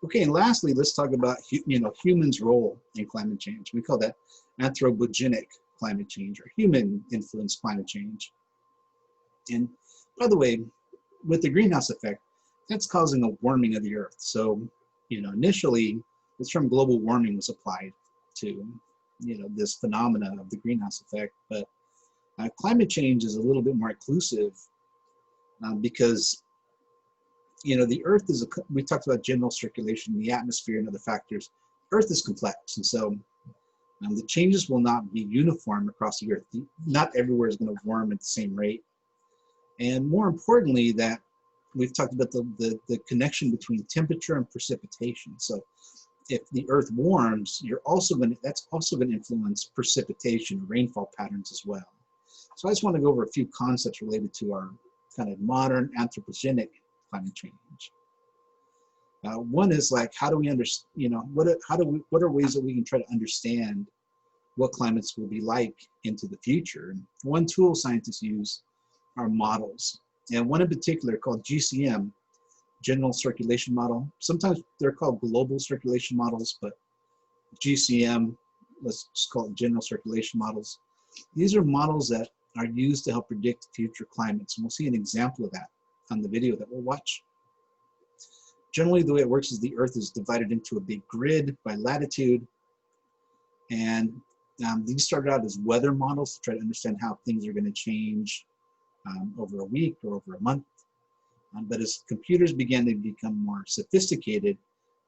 Okay, and lastly, let's talk about humans' role in climate change. We call that anthropogenic climate change, or human-influenced climate change. And by the way, with the greenhouse effect, that's causing a warming of the Earth. So, initially, this term global warming was applied to, this phenomena of the greenhouse effect. But climate change is a little bit more inclusive because the Earth is, we talked about general circulation, the atmosphere, and other factors. Earth is complex, and so the changes will not be uniform across the Earth. Not everywhere is going to warm at the same rate. And more importantly, that we've talked about the connection between temperature and precipitation. So if the Earth warms, that's also going to influence precipitation, rainfall patterns as well. So I just want to go over a few concepts related to our kind of modern anthropogenic climate change. One is like, how do we understand, what are ways that we can try to understand what climates will be like into the future? And one tool scientists use are models, and one in particular called GCM, General Circulation Model. Sometimes they're called global circulation models, but GCM, let's just call it General Circulation Models. These are models that are used to help predict future climates, and we'll see an example of that on the video that we'll watch. Generally, the way it works is the Earth is divided into a big grid by latitude, and these started out as weather models to try to understand how things are going to change over a week or over a month. But as computers began to become more sophisticated,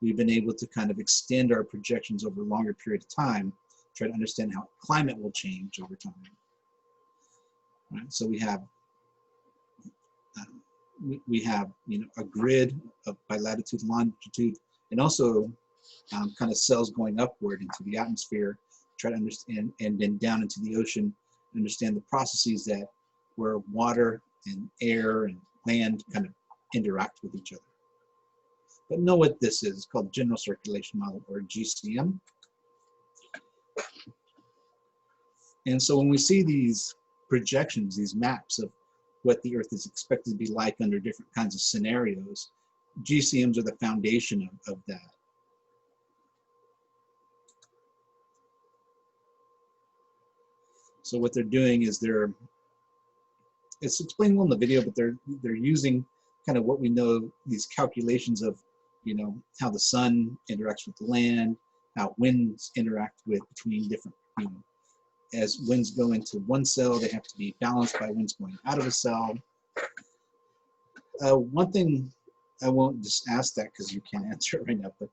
we've been able to kind of extend our projections over a longer period of time, try to understand how climate will change over time. Right? So we have a grid by latitude and longitude, and also kind of cells going upward into the atmosphere, try to understand, and then down into the ocean, understand the processes where water and air and land kind of interact with each other. But know what this is. It's called General Circulation Model, or GCM. And so when we see these projections, these maps of what the Earth is expected to be like under different kinds of scenarios, GCMs are the foundation of that. So what they're doing is it's explained well in the video, but they're using kind of what we know, these calculations of, how the sun interacts with the land, how winds interact between different, as winds go into one cell, they have to be balanced by winds going out of a cell. One thing, I won't just ask that because you can't answer it right now, but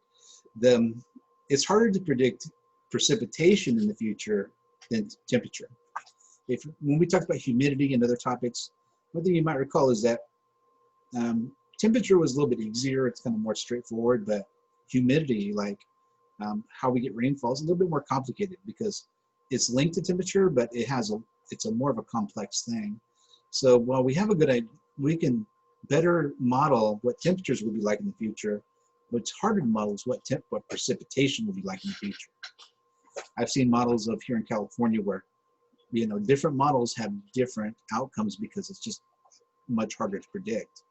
it's harder to predict precipitation in the future than temperature. When we talk about humidity and other topics, one thing you might recall is that temperature was a little bit easier, it's kind of more straightforward, but humidity, like how we get rainfall, is a little bit more complicated because it's linked to temperature, but it's a more of a complex thing. So while we have a good idea, we can better model what temperatures will be like in the future. What's harder to model is what precipitation will be like in the future. I've seen models of here in California where different models have different outcomes because it's just much harder to predict.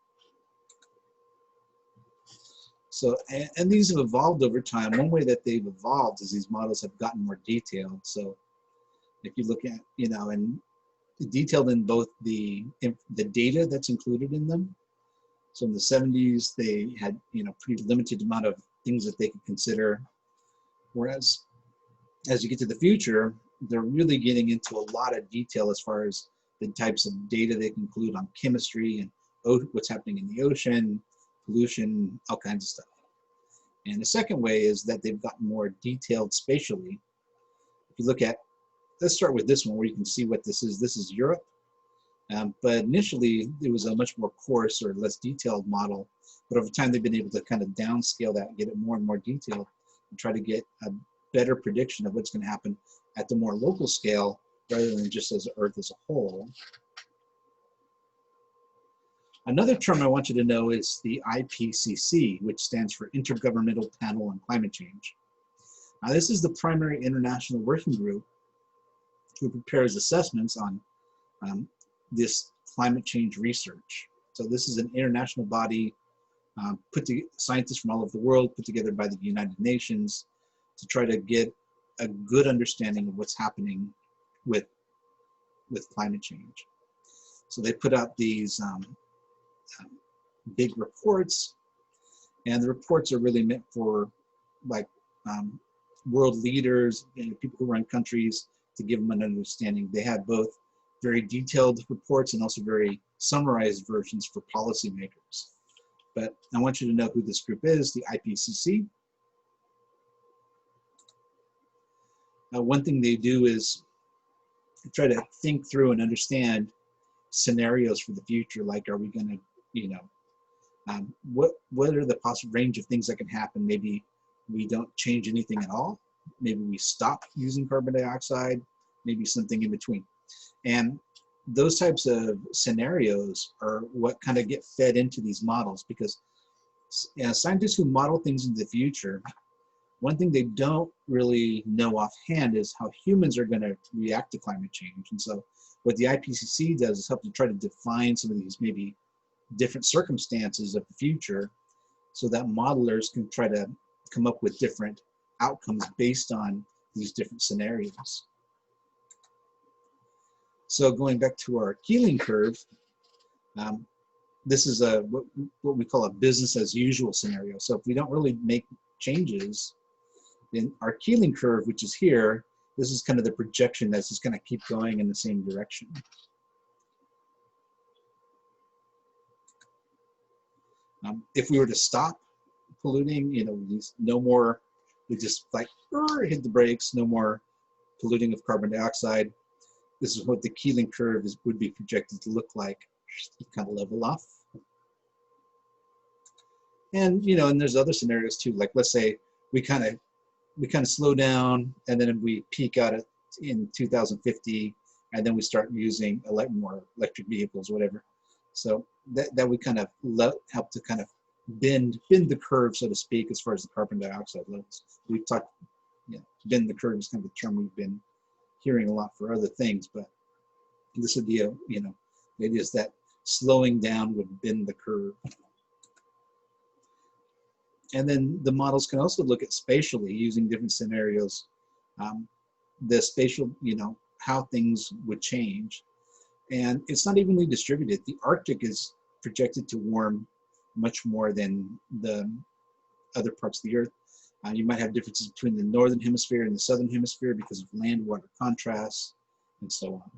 So, and these have evolved over time. One way that they've evolved is these models have gotten more detailed. So if you look at, and detailed in both the data that's included in them. So in the 70s, they had, pretty limited amount of things that they could consider. Whereas as you get to the future, they're really getting into a lot of detail as far as the types of data they can include on chemistry and what's happening in the ocean, pollution, all kinds of stuff. And the second way is that they've gotten more detailed spatially. If you look at, let's start with this one where you can see what this is. This is Europe. But initially, it was a much more coarse or less detailed model. But over time, they've been able to kind of downscale that and get it more and more detailed and try to get a better prediction of what's going to happen at the more local scale rather than just as Earth as a whole. Another term I want you to know is the IPCC, which stands for Intergovernmental Panel on Climate Change. Now, this is the primary international working group who prepares assessments on this climate change research. So this is an international body scientists from all over the world, put together by the United Nations, to try to get a good understanding of what's happening with climate change. So they put out these big reports, and the reports are really meant for like world leaders and people who run countries, to give them an understanding. They have both very detailed reports and also very summarized versions for policymakers. But I want you to know who this group is, the IPCC. One thing they do is try to think through and understand scenarios for the future. Like, are we going to, you know, what are the possible range of things that can happen? Maybe we don't change anything at all. Maybe we stop using carbon dioxide, maybe something in between. And those types of scenarios are what kind of get fed into these models, because scientists who model things in the future, one thing they don't really know offhand is how humans are going to react to climate change. And so what the IPCC does is help to try to define some of these maybe different circumstances of the future, so that modelers can try to come up with different outcomes based on these different scenarios. So going back to our Keeling curve, this is what we call a business as usual scenario. So if we don't really make changes, then our Keeling curve, which is here, this is kind of the projection that's just going to keep going in the same direction. If we were to stop polluting, you know, no more, we just like hit the brakes, no more polluting of carbon dioxide. This is what the Keeling curve would be projected to look like. You kind of level off. And, you know, and there's other scenarios too. Like, let's say we kind of slow down, and then we peak out in 2050, and then we start using more electric vehicles, whatever. So that would kind of help to kind of bend the curve, so to speak, as far as the carbon dioxide levels. We've talked, you know, bend the curve is kind of a term we've been hearing a lot for other things, but this idea, you know, it is that slowing down would bend the curve. And then the models can also look at spatially using different scenarios, the spatial, you know, how things would change. And it's not evenly distributed. The Arctic is projected to warm much more than the other parts of the Earth. You might have differences between the northern hemisphere and the southern hemisphere because of land-water contrasts and so on.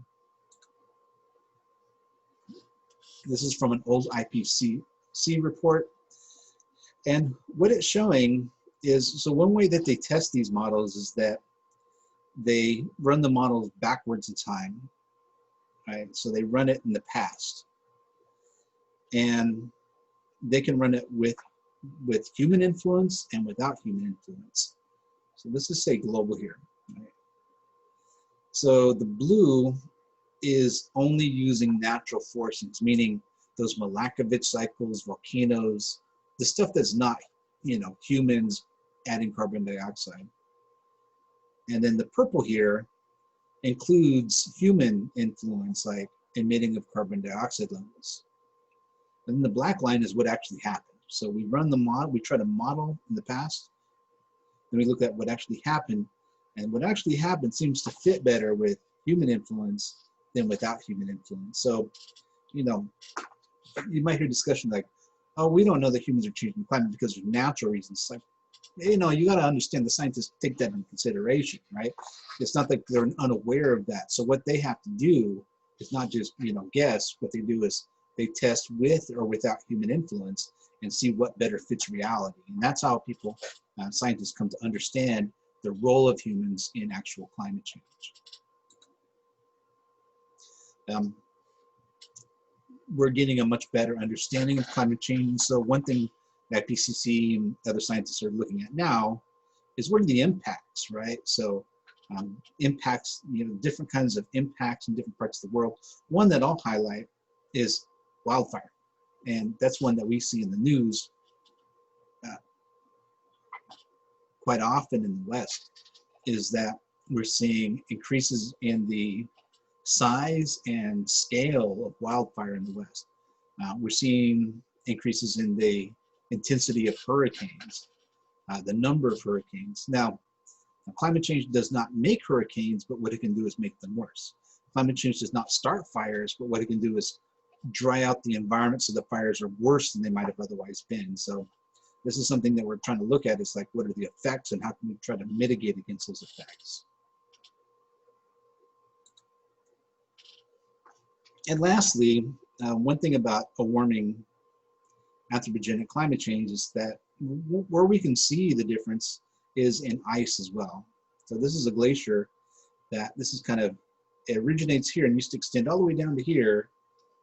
This is from an old IPCC report. And what it's showing is, so one way that they test these models is that they run the models backwards in time, right? So they run it in the past. And they can run it with human influence and without human influence. So let's just say global here, right? So the blue is only using natural forcings, meaning those Milankovitch cycles, volcanoes, the stuff that's not, you know, humans adding carbon dioxide. And then the purple here includes human influence, like emitting of carbon dioxide levels. And then the black line is what actually happened. So we run the model, we try to model in the past, then we look at what actually happened, and what actually happened seems to fit better with human influence than without human influence. So, you know, you might hear discussion like, oh, we don't know that humans are changing the climate because of natural reasons. Like, you know, you got to understand the scientists take that into consideration, right? It's not like they're unaware of that. So what they have to do is not just, you know, guess. What they do is they test with or without human influence and see what better fits reality. And that's how people, scientists, come to understand the role of humans in actual climate change. We're getting a much better understanding of climate change. So one thing that IPCC and other scientists are looking at now is what are the impacts, right? So impacts, you know, different kinds of impacts in different parts of the world. One that I'll highlight is wildfire. And that's one that we see in the news quite often in the West, is that we're seeing increases in the size and scale of wildfire in the West. We're seeing increases in the intensity of hurricanes, the number of hurricanes. Now, climate change does not make hurricanes, but what it can do is make them worse. Climate change does not start fires, but what it can do is dry out the environment so the fires are worse than they might have otherwise been. So this is something that we're trying to look at, is like, what are the effects and how can we try to mitigate against those effects? And lastly, one thing about a warming anthropogenic climate change is that where we can see the difference is in ice as well. So this is a glacier that it originates here and used to extend all the way down to here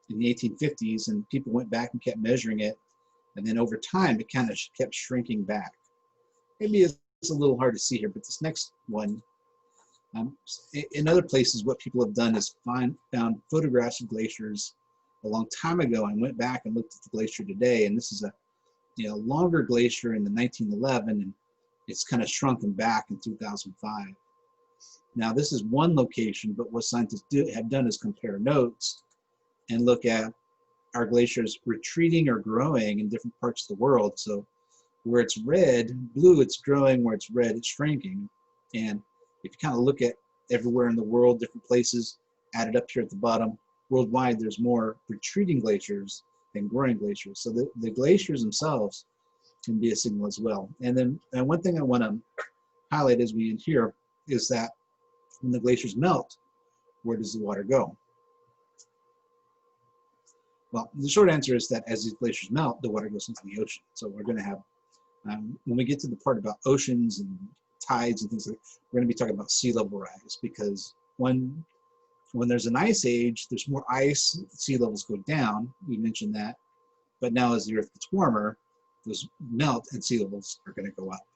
in the 1850s, and people went back and kept measuring it, and then over time it kind of kept shrinking back. Maybe it's a little hard to see here, but this next one, in other places what people have done is found photographs of glaciers a long time ago and went back and looked at the glacier today, and this is a longer glacier in the 1911, and it's kind of shrunken back in 2005. Now this is one location, but what scientists have done is compare notes and look at, are glaciers retreating or growing in different parts of the world? So where it's red, blue, it's growing; where it's red, it's shrinking. And if you kind of look at everywhere in the world, different places, added up here at the bottom, worldwide there's more retreating glaciers than growing glaciers. So the glaciers themselves can be a signal as well. And one thing I want to highlight as we end here is that when the glaciers melt, where does the water go? Well, the short answer is that as these glaciers melt, the water goes into the ocean. So we're going to have, when we get to the part about oceans and tides and things like that, we're going to be talking about sea level rise, because when there's an ice age, there's more ice, sea levels go down. We mentioned that. But now as the earth gets warmer, those melt and sea levels are going to go up.